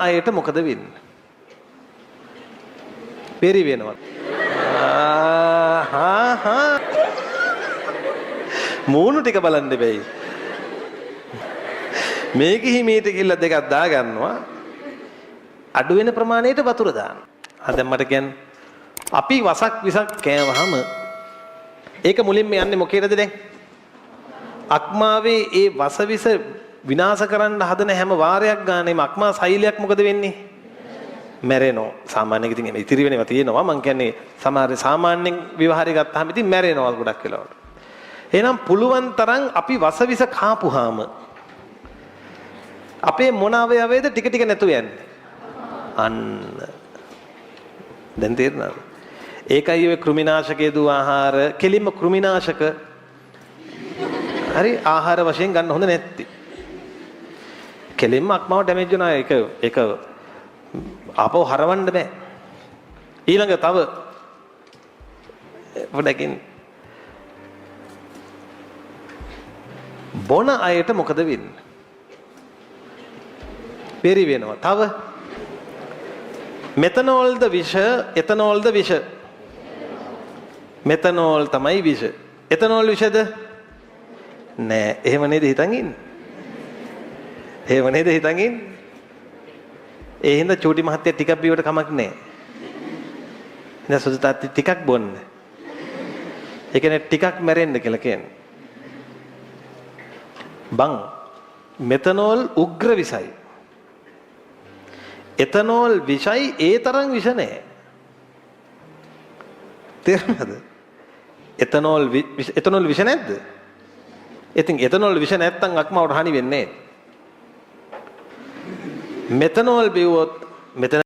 අයට මොකද වෙන්නේ? බෙරි වෙනවා. මූණු ටික බලන්න බෑයි. මේක හිමීට කිල්ල දෙකක් දා ගන්නවා. අඩු වෙන ප්‍රමාණයට වතුර දානවා. දැන් මට කියන්නේ අපි වසක් විසක් කෑවහම ඒක මුලින්ම යන්නේ මොකේද දැන්? අක්මාවේ ඒ වසවිස විනාශ කරන්න හදන හැම වාරයක් ගානේම අක්මා සෛලයක් මොකද වෙන්නේ? මැරෙනවා. සාමාන්‍යයෙන් ඉතින් ඉතිරි වෙනවා තියෙනවා. මම කියන්නේ සමහර සාමාන්‍යයෙන් විවහාරය ගත්තාම ඉතින් මැරෙනවා ගොඩක් වෙලාවට. එහෙනම් පුළුවන් තරම් අපි වසවිස කාපුහාම අපේ මොන අවයවයේද ටික ටික නැතු යන්නේ? අන්න. දැන් තේරෙනවද? ඒකයි ඔය කෘමිනාශකයේ දු ආහාර කෙලින්ම කෘමිනාශක හරි ආහාර වශයෙන් ගන්න හොඳ නැත්තේ. කෙලින්ම අක්මාව ඩැමේජ් වෙනවා. ඒක ආපහු හරවන්න බෑ. ඊළඟ තව පොඩකින් බොන අයට මොකද වෙන්නේ? බෙරි වෙනවා. තව මෙතනෝල්ද විෂ, එතනෝල්ද විෂ. මෙතනෝල් තමයි විෂ. එතනෝල් විෂද? නෑ. එහෙම නේද හිතන් ඉන්නේ? එහෙම නේද හිතන් ඉන්නේ? ඒ හින්දා චූටි මහත්තයා ටිකක් බීවට කමක් නෑ. ඉතින් සුදුතාත් ටිකක් බොන්න. ඒ කියන්නේ ටිකක් මැරෙන්න කියලා කියන්නේ. බං මෙතනෝල් උග්‍ර විසයි. එතනෝල් විෂයි ඒ තරම් විෂ නෑ. තේරුණාද? එතනෝල් විෂ නැද්ද? ඉතින් එතනෝල් විෂ නැත්තම් අක්මාවට හනි වෙන්නේ නෑ. මෙතනෝල් බිව්වොත් මෙතන